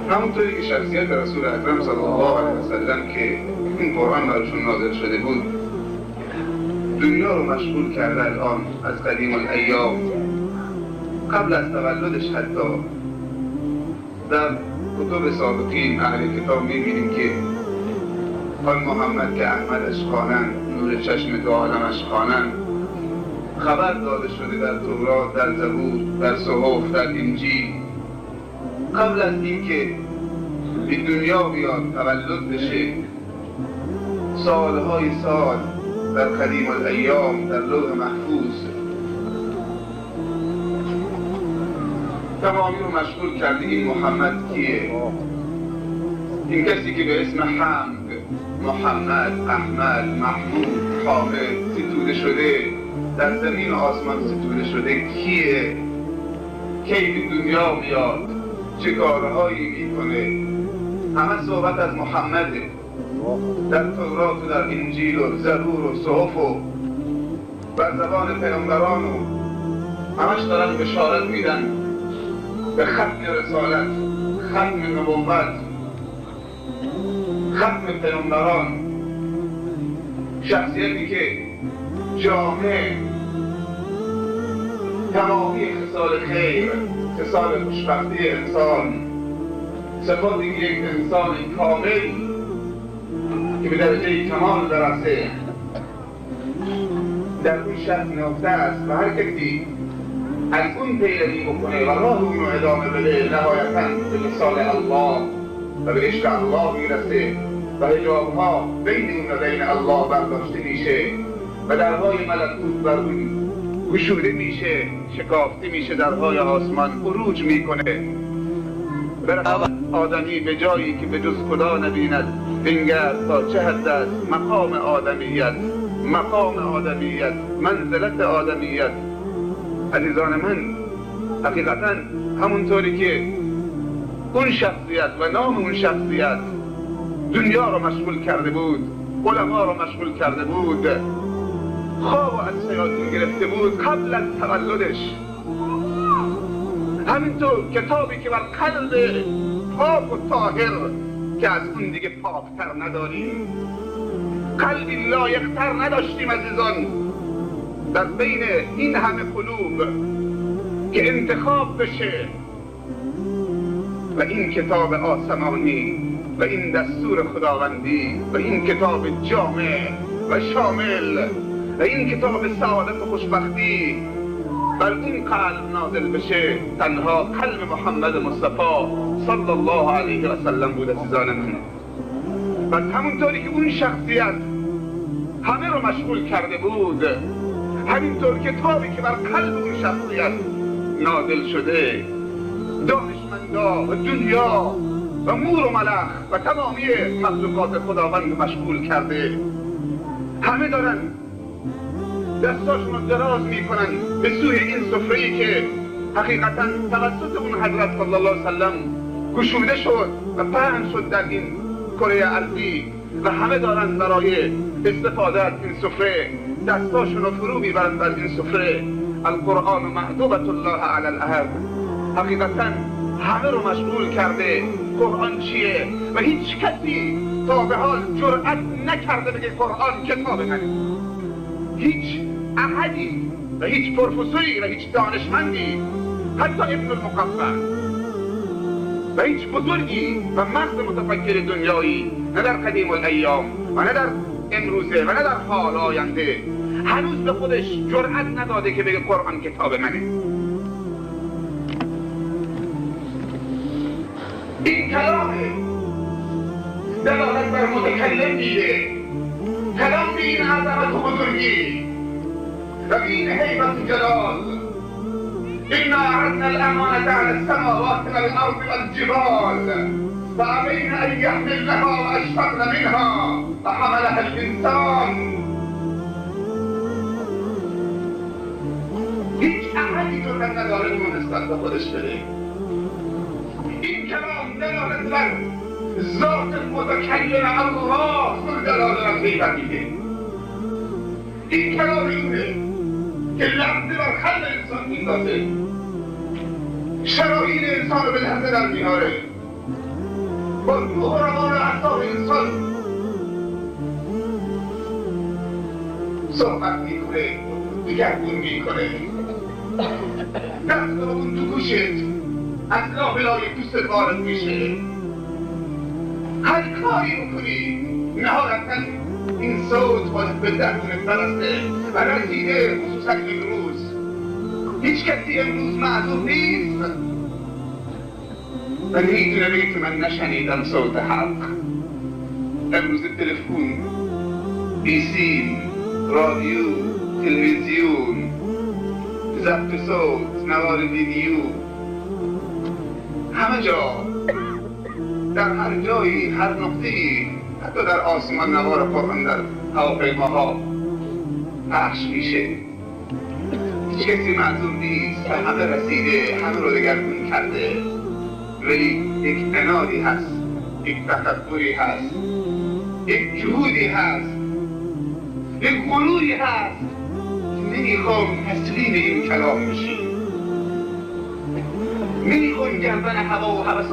همونطوری که شخصیت رسول اکرم صلی الله علیه وسلم که این قرآن براشون نازل شده بود دنیا رو مشغول کرده الان از قدیم الایام، قبل از تولدش حتی در کتب سابقین اهل کتاب می‌بینیم که آن محمد که احمدش خوانند، نور چشم دو عالمش خوانند، خبر داده شده در تورات، در زبور، در صحف، در انجیل، قبل از اینکه به دنیا بیاد تولد بشه سالهای سال در قدیم الایام در لوح محفوظ تمامی رو مشغول کرده این محمد کیه؟ این کسی که به اسم حمد، محمد، احمد، محمود، حامد ستوده شده، در زمین و آسمان ستوده شده کیه؟ کی به دنیا میاد؟ چه کارهایی میکنه؟ همه صحبت از محمده، در تورات و در انجیل و زبور و صحف و بر زبان پیامبران و همش دارن بشارت میدن به ختم رسالت، ختم نبوت، ختم پیامبران، شخصیتی که جامع تمامی خصال خیر، خصال خوشبختی انسان، صفاتی که یک انسان کامل که به درجه کمال برسه در اون شخص نهفته است و هر کسی از اون پیروی بکنه و راه اون رو ادامه بده نهایتاً به مثال الله و به عشق الله میرسه و حجابها بین اون و بین الله برداشته میشه و درهای ملکوت بر اون گشوده میشه، شکافته میشه، درهای آسمان عروج میکنه. برای آدمی به جایی که به جز خدا نبیند بنگر تا چه حد است مقام آدمیت، مقام آدمیت، منزلت آدمیت. عزیزان من، حقیقتا همونطوری که اون شخصیت و نام اون شخصیت دنیا رو مشغول کرده بود، علما رو مشغول کرده بود، خواب از شیاطین گرفته بود قبل از تولدش، همینطور کتابی که بر قلب پاک و طاهر که از اون دیگه پاکتر نداریم، قلبی لایقتر نداشتیم عزیزان در بین این همه قلوب که انتخاب بشه و این کتاب آسمانی و این دستور خداوندی و این کتاب جامع و شامل و این کتاب سعادت و خوشبختی بر این قلب نازل بشه. تنها قلب محمد مصطفی صلی الله علیه و سلم بود عزیزان من. و همونطوری که اون شخصیت همه رو مشغول کرده بود، همینطور کتابی که بر قلب اون شخصیت نازل شده دانشمندا و دنیا و مور و ملخ و تمامی مخلوقات خداوند مشغول کرده. همه دارن دستاشون رو دراز میکنن به سوی این سفره‌ای که حقیقتا توسط اون حضرت صلی الله علیه وسلم گشوده شد و پهن شد در این کره ارضی و همه دارن برای استفاده از این سفره دستاشون رو فرو میبرن بر این سفره. القرآن معذوبة الله علی الارض، حقیقتا همه رو مشغول کرده. قرآن چیه؟ و هیچ کسی تا به حال جرأت نکرده بگه قرآن کتاب منه. هیچ احدی و هیچ پروفسوری و هیچ دانشمندی، حتی ابن المقفع و هیچ بزرگی و مغز متفکر دنیایی، نه در قدیم الایام و نه در امروزه و نه در حال آینده، هنوز به خودش جرأت نداده که بگه قرآن کتاب منه. این کلامه دلالت بر متکلم میده، کلام به این عظمت و بزرگی و به این هیبت جلال. إنا عرضنا الأمانة على السماوات والأرض والجبال فأبين أن يحملنها وأشفقن منها فحملها الإنسان. هیچ احدی جرأت نداره اون نسبت به خودش بده. این کلام دلالت بر ذات متکلم الله ذوالجلال والهیبت میده. این کلام اینه که لحظه بر قلب انسان میندازه، شرایط انسان رو به لحظه در میاره. با روح و روان و اعصاب انسان صحبت میکنه، دگرگون میکنه. دست رو اون تو گوشت از لابلای دوست وارد میشه. هر کاری بکنی نهایتا این صوت باید به درونت برسه و رسیده، خصوصا امروز هیچ کسی امروز معذور نیست و نمیتونه بگه که من نشنیدم صوت حق. امروز تلفن، پیسی، رادیو، تلویزیون، ضبط صوت، نوار ویدیو، همه جا، در هر جایی، هر نقطه‌ای، حتی در آسمان نوار قرآن در هواپیماها پخش میشه. هیچ کسی معذور نیست و همه رسیده، همه رو دگرگون کرده، ولی یک عنادی هست، یک تکبری هست، یک جهودی هست، یک غروری هست که نمیخوام تسلیم این کلام بشی. نمیخوام گردن هوا و هوس